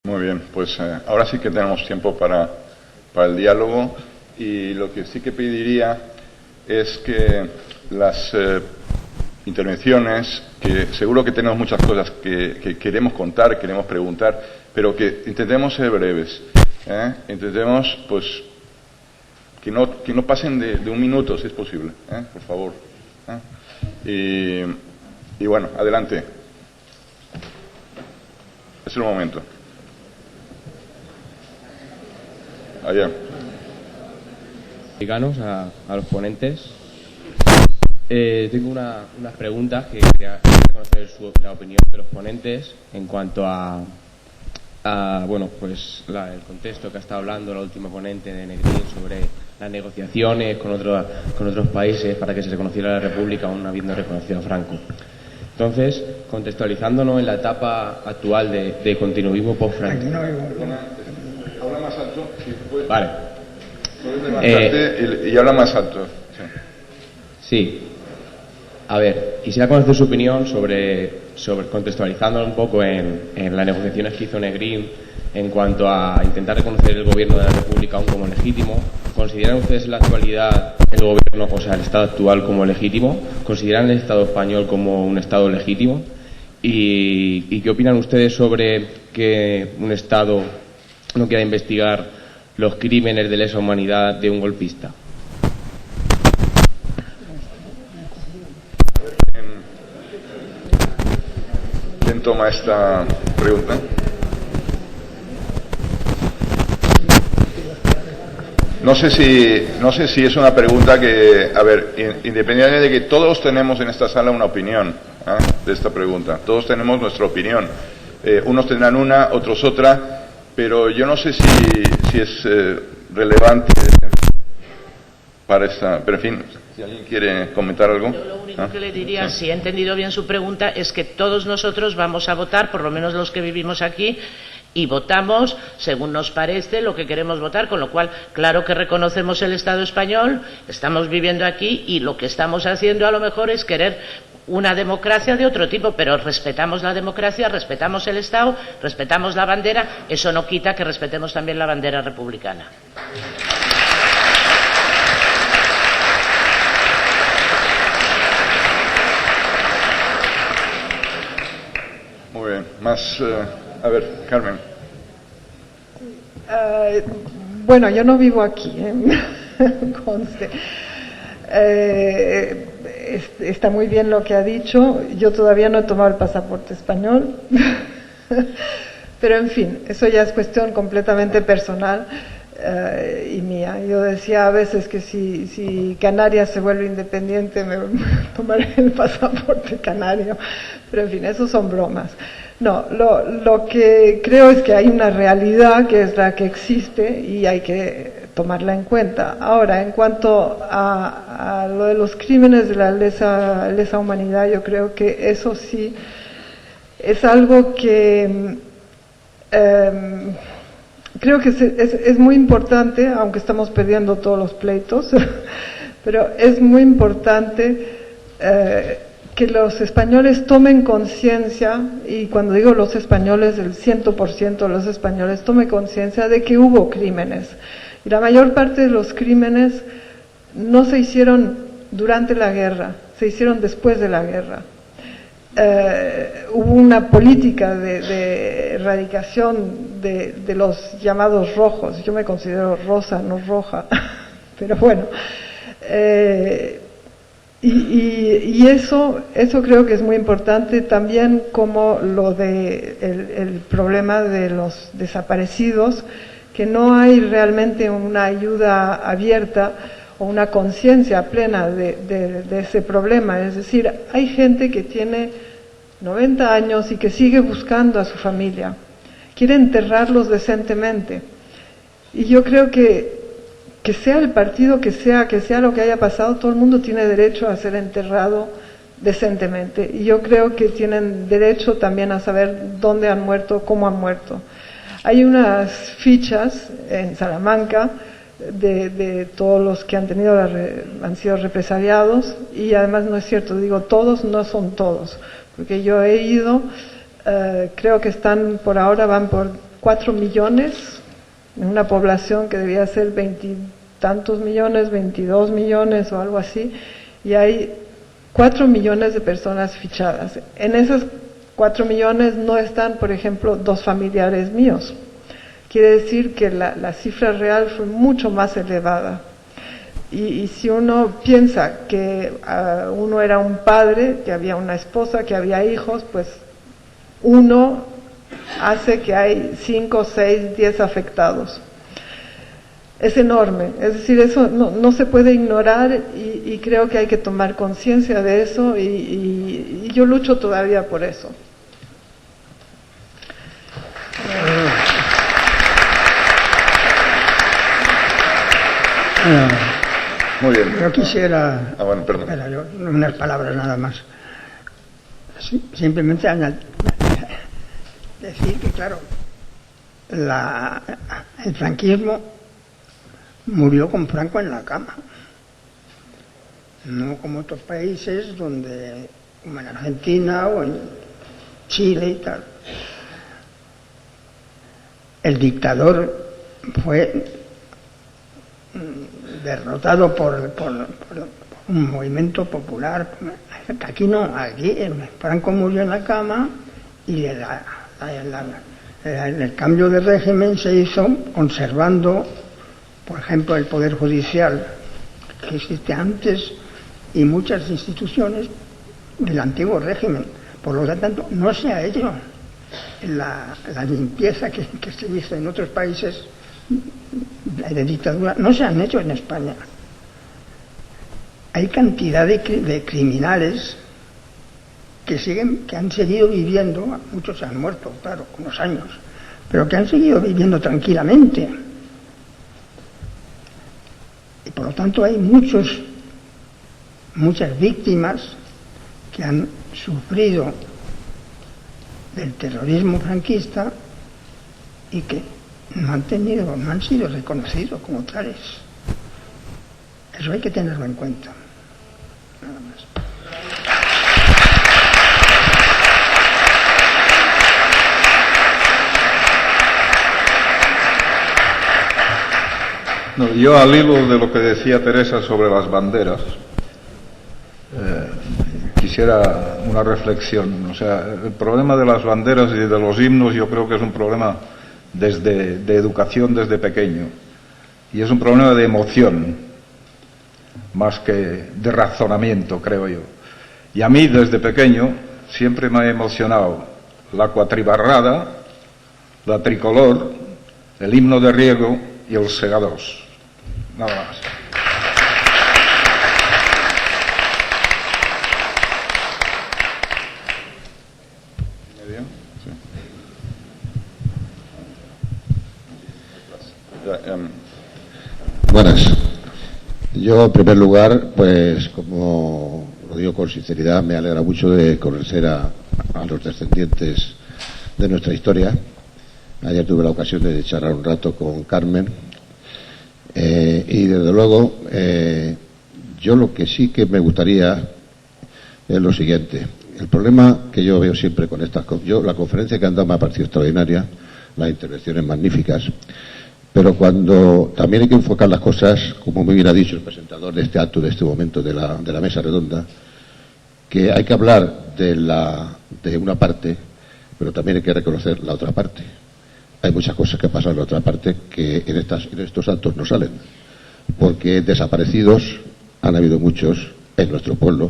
Muy bien, pues ahora sí que tenemos tiempo para el diálogo, y lo que sí que pediría es que las intervenciones, que seguro que tenemos muchas cosas que queremos contar, queremos preguntar, pero que intentemos ser breves, intentemos pues que no pasen de un minuto, si es posible, por favor. Y bueno, adelante. Es el momento. Allá. A los ponentes. Tengo unas preguntas que quería conocer la opinión de los ponentes en cuanto a bueno, pues el contexto que ha estado hablando la última ponente de Negrín sobre las negociaciones con otros países para que se reconociera la República aún habiendo reconocido a Franco. Entonces, contextualizándonos en la etapa actual de continuismo post-Franco. Habla más alto, si puedes. Vale. Puedes levantarte y habla más alto. Sí. A ver, quisiera conocer su opinión sobre contextualizándolo un poco en las negociaciones que hizo Negrín en cuanto a intentar reconocer el gobierno de la República aún como legítimo. ¿Consideran ustedes en la actualidad el gobierno, o sea, el Estado actual como legítimo? ¿Consideran el Estado español como un Estado legítimo? ¿Y qué opinan ustedes sobre que un Estado no quiera investigar los crímenes de lesa humanidad de un golpista? ¿Quién toma esta pregunta? No sé si es una pregunta que, a ver, independientemente de que todos tenemos en esta sala una opinión de esta pregunta, todos tenemos nuestra opinión. Unos tendrán una, otros otra, pero yo no sé si es relevante para esta. Pero en fin, si alguien quiere comentar algo. Yo lo único que le diría, si he entendido bien su pregunta, es que todos nosotros vamos a votar, por lo menos los que vivimos aquí, y votamos según nos parece lo que queremos votar, con lo cual, claro que reconocemos el Estado español, estamos viviendo aquí y lo que estamos haciendo a lo mejor es querer una democracia de otro tipo, pero respetamos la democracia, respetamos el Estado, respetamos la bandera, eso no quita que respetemos también la bandera republicana. Muy bien, más, a ver, Carmen. Bueno, yo no vivo aquí, conste. Está muy bien lo que ha dicho. Yo todavía no he tomado el pasaporte español, pero en fin, eso ya es cuestión completamente personal y mía. Yo decía a veces que si Canarias se vuelve independiente me tomaré el pasaporte canario, pero en fin, eso son bromas. No, lo que creo es que hay una realidad que es la que existe y hay que tomarla en cuenta. Ahora, en cuanto a lo de los crímenes de la lesa humanidad, yo creo que eso sí es algo que creo que es muy importante, aunque estamos perdiendo todos los pleitos, pero es muy importante que los españoles tomen conciencia, y cuando digo los españoles, el 100% de los españoles tome conciencia de que hubo crímenes. Y la mayor parte de los crímenes no se hicieron durante la guerra, se hicieron después de la guerra. Hubo una política de erradicación de los llamados rojos. Yo me considero rosa, no roja, pero bueno. Y eso creo que es muy importante, también como lo de el problema de los desaparecidos, que no hay realmente una ayuda abierta o una conciencia plena de ese problema. Es decir, hay gente que tiene 90 años y que sigue buscando a su familia, quiere enterrarlos decentemente, y yo creo que sea el partido que sea lo que haya pasado, todo el mundo tiene derecho a ser enterrado decentemente, y yo creo que tienen derecho también a saber dónde han muerto, cómo han muerto. Hay unas fichas en Salamanca de todos los que han sido represaliados, y además no es cierto, digo todos, no son todos, porque yo he ido, creo que van por 4 millones, en una población que debía ser 20 y tantos millones, 22 millones o algo así, y hay 4 millones de personas fichadas. En esas 4 millones no están, por ejemplo, 2 familiares míos. Quiere decir que la cifra real fue mucho más elevada. Y si uno piensa que uno era un padre, que había una esposa, que había hijos, pues uno hace que hay 5, 6, 10 afectados. Es enorme, es decir, eso no se puede ignorar y creo que hay que tomar conciencia de eso y yo lucho todavía por eso. Muy bien. Yo quisiera bueno, perdón. unas palabras nada más. Simplemente decir que, claro, el franquismo murió con Franco en la cama. No como otros países donde, como en Argentina o en Chile y tal. El dictador fue derrotado por un movimiento popular. Aquí no, aquí Franco murió en la cama y el cambio de régimen se hizo conservando, por ejemplo, el Poder Judicial que existe antes y muchas instituciones del antiguo régimen. Por lo tanto, no se ha hecho la limpieza que se hizo en otros países de dictadura, no se han hecho en España. Hay cantidad de criminales que han seguido viviendo, muchos se han muerto, claro, con los años, pero que han seguido viviendo tranquilamente. Y por lo tanto hay muchas víctimas que han sufrido del terrorismo franquista y que no han sido reconocidos como tales. Eso hay que tenerlo en cuenta. Nada más. No, yo al hilo de lo que decía Teresa sobre las banderas, quisiera una reflexión. O sea, el problema de las banderas y de los himnos yo creo que es un problema de educación desde pequeño, y es un problema de emoción más que de razonamiento, creo yo. Y a mí desde pequeño siempre me ha emocionado la cuatribarrada, la tricolor, el himno de Riego y el Segadors. Nada más. Buenas. Yo, en primer lugar, pues, como lo digo con sinceridad, me alegra mucho de conocer a los descendientes de nuestra historia. Ayer tuve la ocasión de charlar un rato con Carmen y, desde luego, yo lo que sí que me gustaría es lo siguiente. El problema que yo veo siempre con estas cosas, la conferencia que han dado me ha parecido extraordinaria, las intervenciones magníficas, pero cuando también hay que enfocar las cosas, como muy bien ha dicho el presentador de este acto, de este momento de la mesa redonda, que hay que hablar de una parte, pero también hay que reconocer la otra parte. Hay muchas cosas que pasan en la otra parte que en estos actos no salen, porque desaparecidos han habido muchos en nuestro pueblo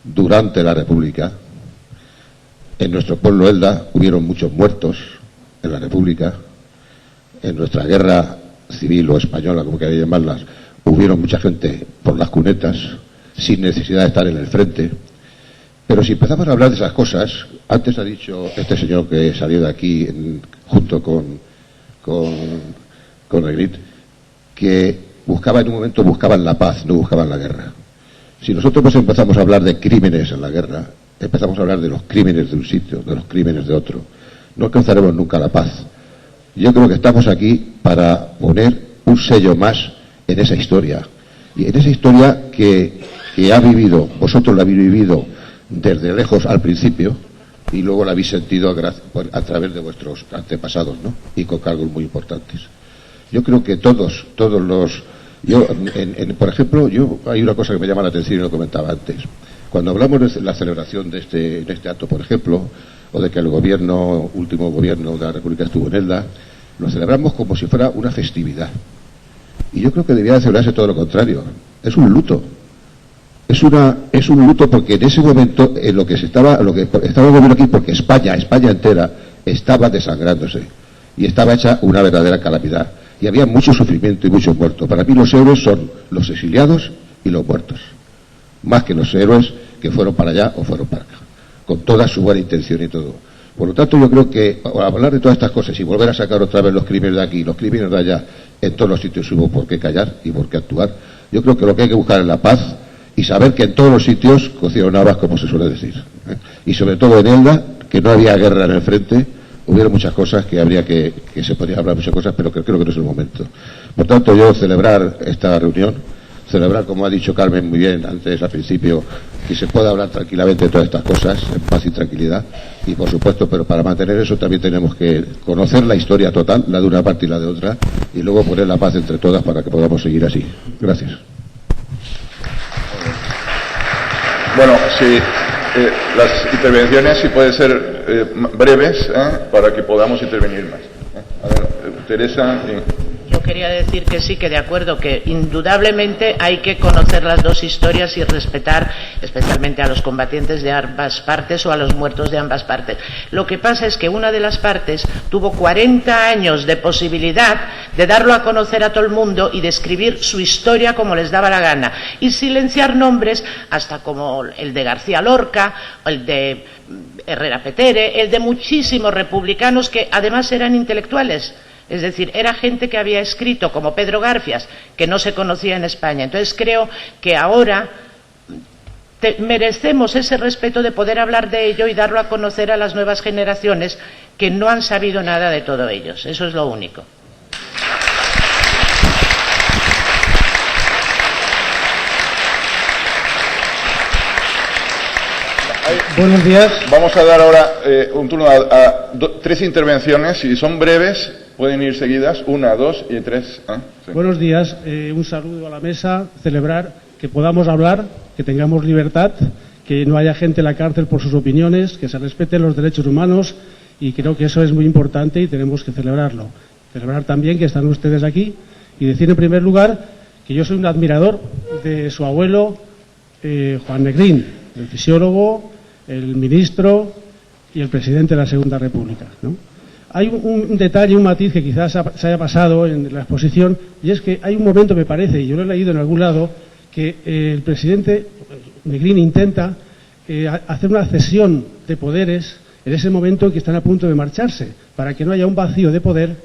durante la República. En nuestro pueblo Elda hubieron muchos muertos en la República. En nuestra guerra civil o española, como queráis llamarlas, hubieron mucha gente por las cunetas sin necesidad de estar en el frente. Pero si empezamos a hablar de esas cosas, antes ha dicho este señor que salió de aquí junto con Negrit, que en un momento buscaban la paz, no buscaban la guerra. Si nosotros pues empezamos a hablar de crímenes en la guerra, empezamos a hablar de los crímenes de un sitio, de los crímenes de otro, no alcanzaremos nunca la paz. Yo creo que estamos aquí para poner un sello más en esa historia. Y en esa historia que ha vivido, vosotros la habéis vivido desde lejos al principio, y luego la habéis sentido a través de vuestros antepasados, ¿no? Y con cargos muy importantes. Yo creo que todos los... por ejemplo, hay una cosa que me llama la atención y lo comentaba antes. Cuando hablamos de la celebración de este acto, por ejemplo, o de que el último gobierno de la República estuvo en Elda, lo celebramos como si fuera una festividad. Y yo creo que debería de celebrarse todo lo contrario. Es un luto. Es un luto porque en ese momento lo que estaba el gobierno aquí, porque España entera estaba desangrándose y estaba hecha una verdadera calamidad y había mucho sufrimiento y muchos muertos. Para mí los héroes son los exiliados y los muertos, más que los héroes que fueron para allá o fueron para acá, con toda su buena intención y todo. Por lo tanto, yo creo que al hablar de todas estas cosas y volver a sacar otra vez los crímenes de aquí y los crímenes de allá, en todos los sitios hubo por qué callar y por qué actuar. Yo creo que lo que hay que buscar es la paz y saber que en todos los sitios cocieron habas, como se suele decir, y sobre todo en Elda, que no había guerra en el frente, hubieron muchas cosas que habría que se podría hablar muchas cosas, pero que creo que no es el momento. Por tanto, yo celebrar esta reunión, celebrar, como ha dicho Carmen muy bien antes al principio, que se pueda hablar tranquilamente de todas estas cosas, en paz y tranquilidad, y por supuesto, pero para mantener eso también tenemos que conocer la historia total, la de una parte y la de otra, y luego poner la paz entre todas para que podamos seguir así. Gracias. Bueno, sí, las intervenciones sí pueden ser breves, para que podamos intervenir más. A ver, Teresa. Yo quería decir que sí, que de acuerdo, que indudablemente hay que conocer las dos historias y respetar especialmente a los combatientes de ambas partes o a los muertos de ambas partes. Lo que pasa es que una de las partes tuvo 40 años de posibilidad de darlo a conocer a todo el mundo y de escribir su historia como les daba la gana y silenciar nombres hasta como el de García Lorca, el de Herrera Petere, el de muchísimos republicanos que además eran intelectuales. Es decir, era gente que había escrito, como Pedro Garfias, que no se conocía en España. Entonces creo que ahora merecemos ese respeto de poder hablar de ello y darlo a conocer a las nuevas generaciones que no han sabido nada de todo ello. Eso es lo único. Buenos días. Vamos a dar ahora un turno a 3 intervenciones. Si son breves, pueden ir seguidas. 1, 2 y 3. Sí. Buenos días. Un saludo a la mesa. Celebrar que podamos hablar, que tengamos libertad, que no haya gente en la cárcel por sus opiniones, que se respeten los derechos humanos, y creo que eso es muy importante y tenemos que celebrarlo. Celebrar también que están ustedes aquí y decir en primer lugar que yo soy un admirador de su abuelo Juan Negrín, el fisiólogo, el ministro y el presidente de la Segunda República, ¿no? Hay un detalle, un matiz que quizás se haya pasado en la exposición, y es que hay un momento, me parece, y yo lo he leído en algún lado, que el presidente Negrín intenta hacer una cesión de poderes en ese momento en que están a punto de marcharse, para que no haya un vacío de poder.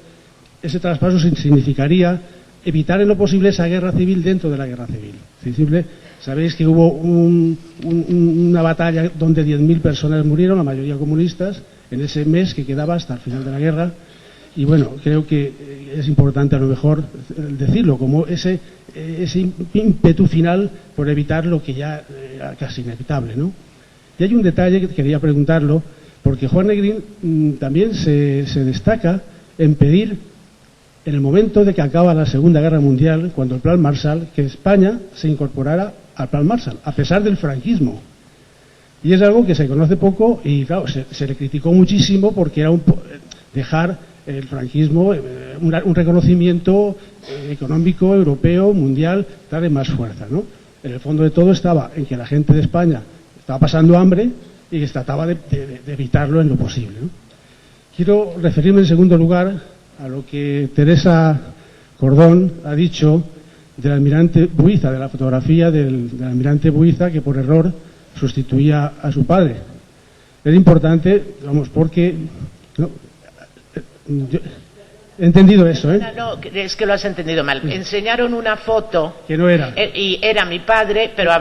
Ese traspaso significaría evitar en lo posible esa guerra civil dentro de la guerra civil. Sabéis que hubo una batalla donde 10.000 personas murieron, la mayoría comunistas, en ese mes que quedaba hasta el final de la guerra. Y bueno, creo que es importante a lo mejor decirlo, como ese ímpetu final por evitar lo que ya era casi inevitable, ¿no? Y hay un detalle que quería preguntarlo, porque Juan Negrín también se destaca en pedir, en el momento de que acaba la Segunda Guerra Mundial, cuando el Plan Marshall, que España se incorporara al Plan Marshall, a pesar del franquismo. Y es algo que se conoce poco y, claro, se le criticó muchísimo porque era dejar el franquismo un reconocimiento económico, europeo, mundial, darle más fuerza, ¿no? En el fondo de todo estaba en que la gente de España estaba pasando hambre y que se trataba de evitarlo en lo posible, ¿no? Quiero referirme en segundo lugar a lo que Teresa Cordón ha dicho del almirante Buiza, de la fotografía del almirante Buiza, que por error sustituía a su padre. Es importante, vamos, porque no, yo he entendido eso, ¿eh? No, es que lo has entendido mal. Enseñaron una foto que no era, y era mi padre, pero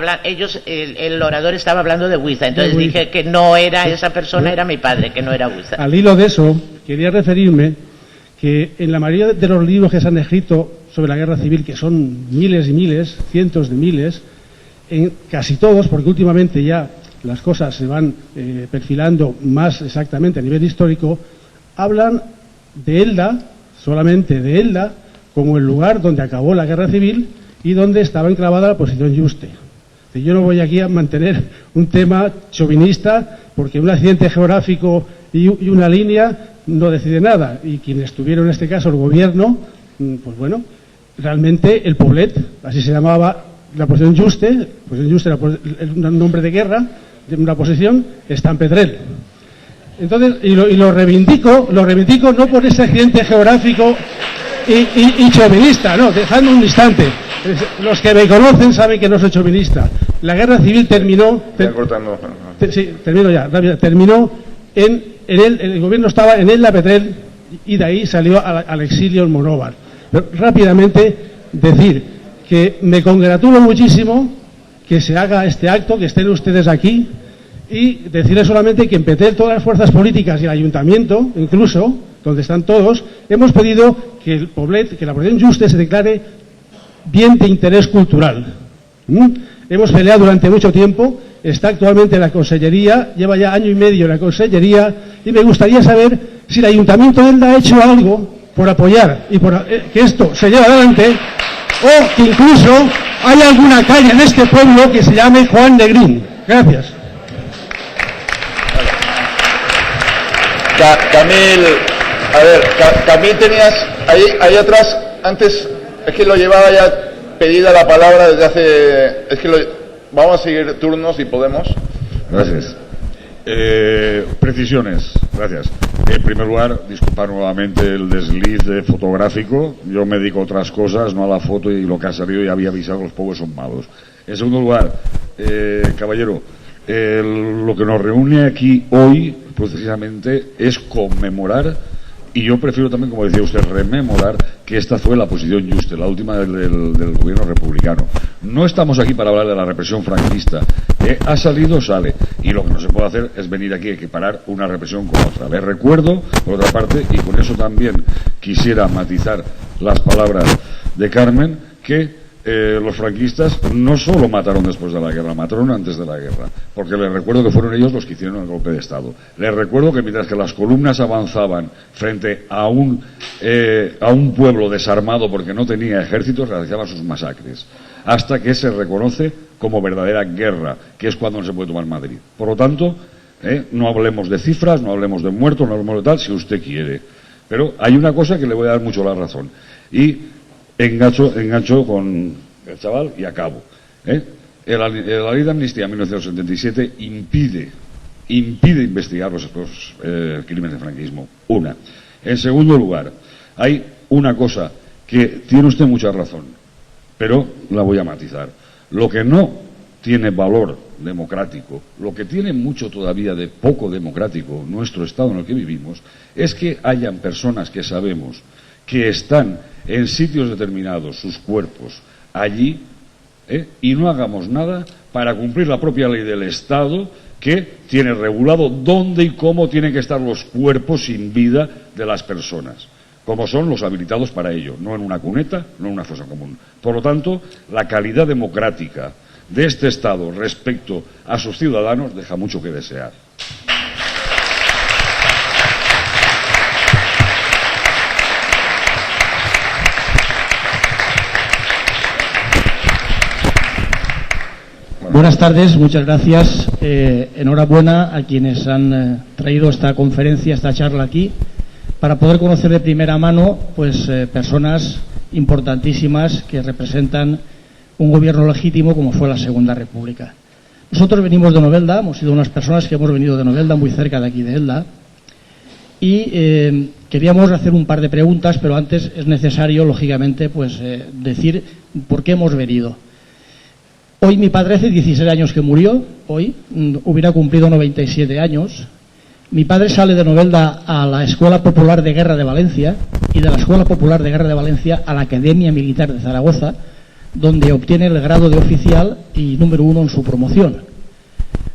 el orador estaba hablando de Buiza, entonces dije que no era esa persona, era mi padre, que no era Buiza. Al hilo de eso, quería referirme que en la mayoría de los libros que se han escrito sobre la guerra civil, que son miles y miles, cientos de miles, en casi todos, porque últimamente ya las cosas se van perfilando más exactamente a nivel histórico, hablan de Elda, solamente de Elda, como el lugar donde acabó la guerra civil y donde estaba enclavada la posición Yuste. Yo no voy aquí a mantener un tema chauvinista, porque un accidente geográfico y una línea no decide nada, y quienes estuvieron en este caso el gobierno, pues bueno, realmente el Poblet, así se llamaba la posición Yuste era un nombre de guerra, de una posición, está en Pedrell. Entonces, y lo reivindico no por ese accidente geográfico y chauvinista, no, dejadme un instante. Los que me conocen saben que no soy chauvinista. La guerra civil terminó. Sí, termino ya. Terminó el gobierno estaba en Elda, Pedrell, y de ahí salió al exilio en Monóvar. Pero rápidamente decir que me congratulo muchísimo que se haga este acto, que estén ustedes aquí, y decirles solamente que en Pedrell todas las fuerzas políticas y el ayuntamiento, incluso, donde están todos, hemos pedido que el Poblet, que la posición Yuste se declare bien de interés cultural. Hemos peleado durante mucho tiempo, está actualmente en la Consellería, lleva ya año y medio en la Consellería, y me gustaría saber si el Ayuntamiento de Elda ha hecho algo por apoyar y por que esto se lleve adelante, o que incluso hay alguna calle en este pueblo que se llame Juan Negrín. Gracias. Camil, a ver, Camil tenías ahí atrás, antes, es que lo llevaba ya pedida la palabra desde hace, vamos a seguir turnos si podemos. Gracias. Precisiones, gracias. En primer lugar, disculpar nuevamente el desliz fotográfico. Yo me dedico a otras cosas, no a la foto, y lo que ha salido ya había avisado, los pobres son malos. En segundo lugar, caballero, lo que nos reúne aquí hoy, precisamente, es conmemorar, y yo prefiero también, como decía usted, rememorar que esta fue la posición Yuste, la última del gobierno republicano. No estamos aquí para hablar de la represión franquista. Ha salido, sale. Y lo que no se puede hacer es venir aquí a equiparar una represión con otra. Les recuerdo, por otra parte, y con eso también quisiera matizar las palabras de Carmen, que los franquistas no solo mataron después de la guerra, mataron antes de la guerra, porque les recuerdo que fueron ellos los que hicieron el golpe de Estado. Les recuerdo que mientras que las columnas avanzaban frente a un pueblo desarmado porque no tenía ejército, realizaban sus masacres, hasta que se reconoce como verdadera guerra, que es cuando no se puede tomar Madrid. Por lo tanto, no hablemos de cifras, no hablemos de muertos, no hablemos de tal, si usted quiere. Pero hay una cosa que le voy a dar mucho la razón, y engancho con el chaval y acabo. La ley de amnistía de 1977 impide investigar los crímenes de franquismo. Una. En segundo lugar, hay una cosa que tiene usted mucha razón, pero la voy a matizar. Lo que no tiene valor democrático, lo que tiene mucho todavía de poco democrático nuestro Estado en el que vivimos, es que hayan personas que sabemos que están en sitios determinados, sus cuerpos, allí, y no hagamos nada para cumplir la propia ley del Estado, que tiene regulado dónde y cómo tienen que estar los cuerpos sin vida de las personas, como son los habilitados para ello, no en una cuneta, no en una fosa común. Por lo tanto, la calidad democrática de este Estado respecto a sus ciudadanos deja mucho que desear. Buenas tardes, muchas gracias. Enhorabuena a quienes han traído esta conferencia, esta charla aquí, para poder conocer de primera mano personas importantísimas que representan un gobierno legítimo como fue la Segunda República. Nosotros venimos de Novelda, hemos sido unas personas que hemos venido de Novelda, muy cerca de aquí de Elda, y queríamos hacer un par de preguntas, pero antes es necesario, lógicamente, decir por qué hemos venido. Hoy mi padre hace 16 años que murió, hoy hubiera cumplido 97 años. Mi padre sale de Novelda a la Escuela Popular de Guerra de Valencia, y de la Escuela Popular de Guerra de Valencia a la Academia Militar de Zaragoza, donde obtiene el grado de oficial y número 1 en su promoción.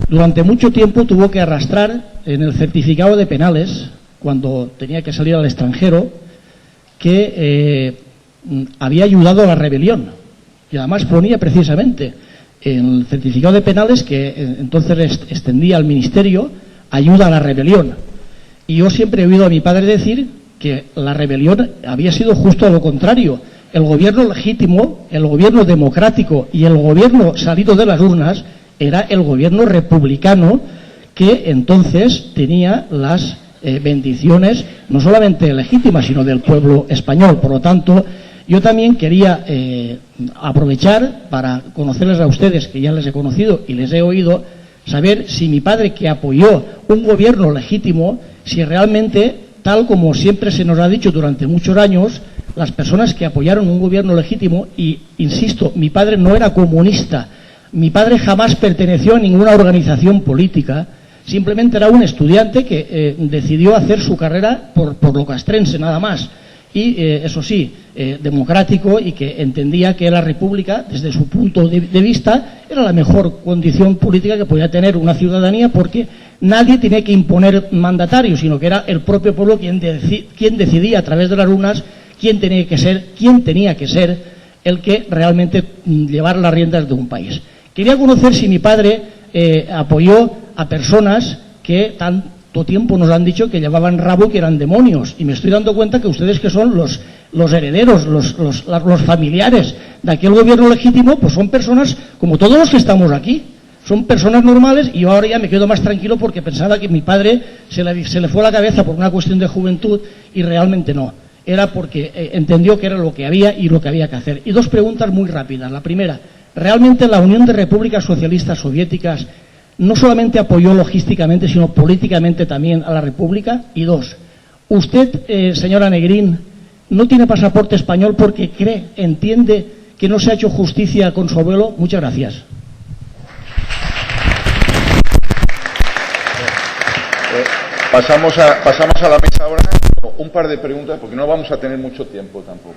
Durante mucho tiempo tuvo que arrastrar en el certificado de penales, cuando tenía que salir al extranjero, que había ayudado a la rebelión, y además ponía precisamente el certificado de penales que entonces extendía al Ministerio ayuda a la rebelión. Y yo siempre he oído a mi padre decir que la rebelión había sido justo lo contrario. El gobierno legítimo, el gobierno democrático y el gobierno salido de las urnas era el gobierno republicano, que entonces tenía las bendiciones no solamente legítimas sino del pueblo español. Por lo tanto, yo también quería aprovechar para conocerles a ustedes, que ya les he conocido y les he oído, saber si mi padre, que apoyó un gobierno legítimo, si realmente, tal como siempre se nos ha dicho durante muchos años, las personas que apoyaron un gobierno legítimo, y insisto, mi padre no era comunista, mi padre jamás perteneció a ninguna organización política, simplemente era un estudiante que decidió hacer su carrera por lo castrense, nada más. Y, eso sí, democrático, y que entendía que la República, desde su punto de vista, era la mejor condición política que podía tener una ciudadanía, porque nadie tenía que imponer mandatarios, sino que era el propio pueblo quien decidía a través de las urnas quién tenía que ser el que realmente llevara las riendas de un país. Quería conocer si mi padre apoyó a personas que tanto tiempo nos han dicho que llevaban rabo, que eran demonios, y me estoy dando cuenta que ustedes, que son los herederos, los familiares de aquel gobierno legítimo, pues son personas como todos los que estamos aquí, son personas normales, y yo ahora ya me quedo más tranquilo porque pensaba que mi padre se le fue la cabeza por una cuestión de juventud, y realmente no, era porque entendió que era lo que había y lo que había que hacer. Y dos preguntas muy rápidas. La primera, ¿realmente la Unión de Repúblicas Socialistas Soviéticas no solamente apoyó logísticamente, sino políticamente también a la República? Y dos, usted, señora Negrín, no tiene pasaporte español porque entiende que no se ha hecho justicia con su abuelo. Muchas gracias. Pasamos a la mesa ahora. Un par de preguntas, porque no vamos a tener mucho tiempo tampoco.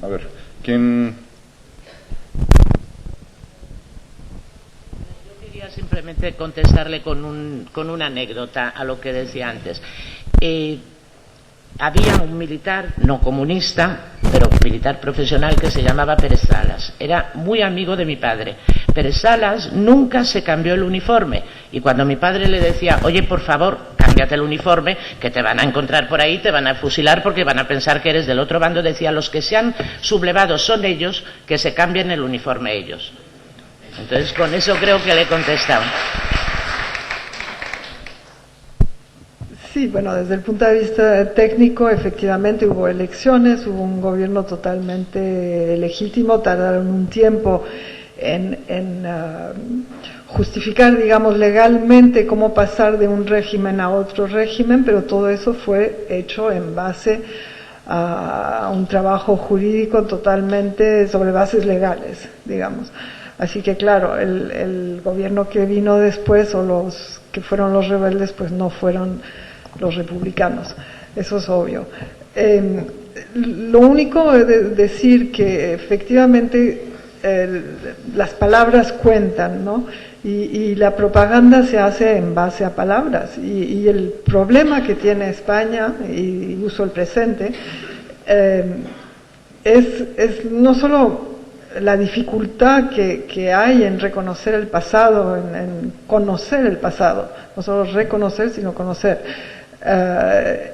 A ver, ¿quién...? Simplemente contestarle con una anécdota a lo que decía antes. Había un militar, no comunista, pero militar profesional, que se llamaba Pérez Salas. Era muy amigo de mi padre. Pérez Salas nunca se cambió el uniforme, y cuando mi padre le decía, oye, por favor, cámbiate el uniforme, que te van a encontrar por ahí, te van a fusilar porque van a pensar que eres del otro bando, decía, los que se han sublevado son ellos, que se cambien el uniforme ellos. Entonces, con eso creo que le he contestado. Sí, bueno, desde el punto de vista técnico, efectivamente hubo elecciones, hubo un gobierno totalmente legítimo, tardaron un tiempo en justificar, digamos, legalmente cómo pasar de un régimen a otro régimen, pero todo eso fue hecho en base a un trabajo jurídico totalmente sobre bases legales, digamos. Así que claro, el gobierno que vino después, o los que fueron los rebeldes, pues no fueron los republicanos, eso es obvio. Lo único es decir que efectivamente las palabras cuentan, ¿no? Y la propaganda se hace en base a palabras, y el problema que tiene España, y uso el presente, es no solo la dificultad que hay en reconocer el pasado, en conocer el pasado, no solo reconocer, sino conocer.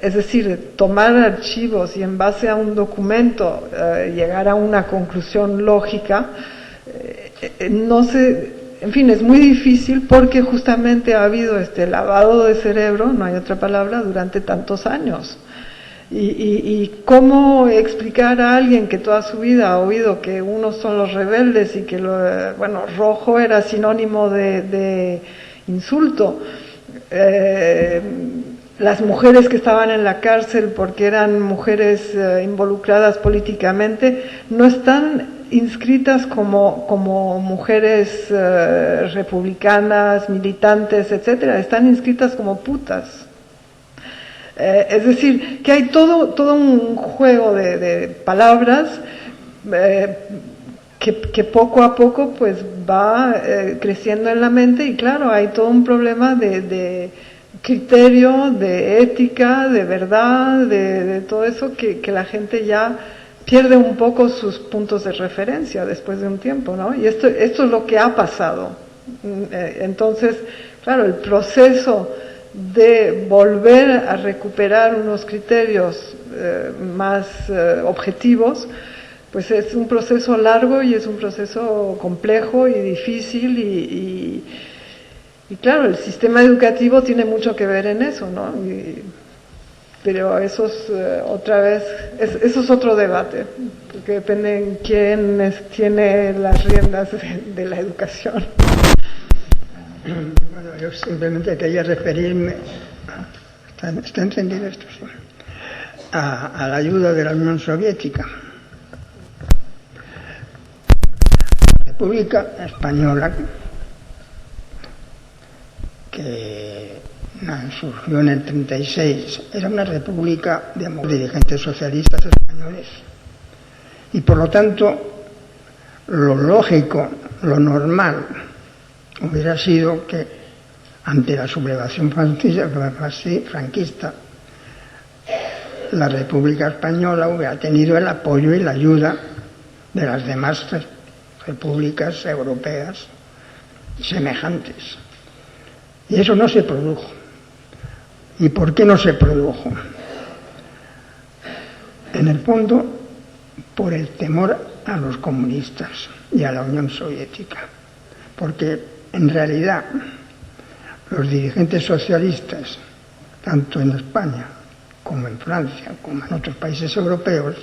Es decir, tomar archivos y en base a un documento llegar a una conclusión lógica, en fin, es muy difícil, porque justamente ha habido este lavado de cerebro, no hay otra palabra, durante tantos años. Y cómo explicar a alguien que toda su vida ha oído que unos son los rebeldes y que rojo era sinónimo de insulto, las mujeres que estaban en la cárcel porque eran mujeres involucradas políticamente no están inscritas como mujeres republicanas, militantes, etcétera, están inscritas como putas. Es decir, que hay todo un juego de palabras que poco a poco pues va creciendo en la mente, y claro, hay todo un problema de criterio, de ética, de verdad, de todo eso que la gente ya pierde un poco sus puntos de referencia después de un tiempo, ¿no? Y esto es lo que ha pasado. Entonces, claro, el proceso de volver a recuperar unos criterios más objetivos, pues es un proceso largo y es un proceso complejo y difícil y claro, el sistema educativo tiene mucho que ver en eso, ¿no? Pero eso es otra vez, eso es otro debate, porque depende en quién tiene las riendas de la educación. Bueno, yo simplemente quería referirme, ¿está entendido esto? Sí. A la ayuda de la Unión Soviética. La República Española, que surgió en el 36, era una república de dirigentes socialistas españoles. Y por lo tanto, lo lógico, lo normal, hubiera sido que ante la sublevación franquista, la República Española hubiera tenido el apoyo y la ayuda de las demás repúblicas europeas semejantes. Y eso no se produjo. ¿Y por qué no se produjo? En el fondo, por el temor a los comunistas y a la Unión Soviética. Porque en realidad los dirigentes socialistas, tanto en España como en Francia, como en otros países europeos,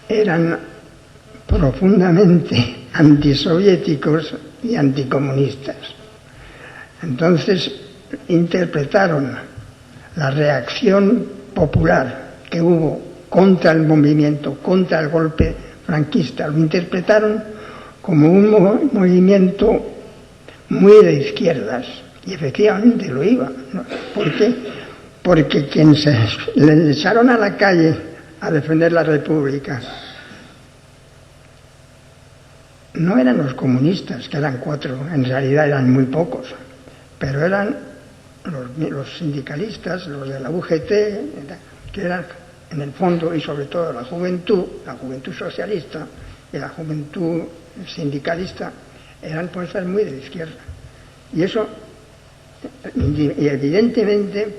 eran profundamente antisoviéticos y anticomunistas. Entonces interpretaron la reacción popular que hubo contra el movimiento, contra el golpe franquista, lo interpretaron como un movimiento muy de izquierdas, y efectivamente lo iba, ¿no? ¿Por qué? Porque quienes le echaron a la calle a defender la República no eran los comunistas, que eran 4, en realidad eran muy pocos, pero eran los sindicalistas, los de la UGT, que eran en el fondo y sobre todo la juventud socialista y la juventud sindicalista, eran fuerzas muy de izquierda. Y eso evidentemente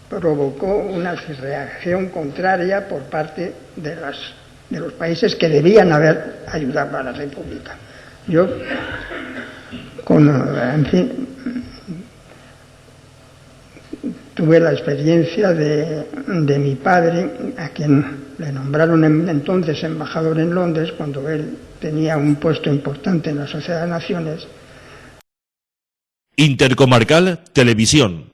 provocó una reacción contraria por parte de los países que debían haber ayudado a la República. Yo, tuve la experiencia de mi padre, a quien le nombraron entonces embajador en Londres, cuando él tenía un puesto importante en la Sociedad de Naciones. Intercomarcal Televisión.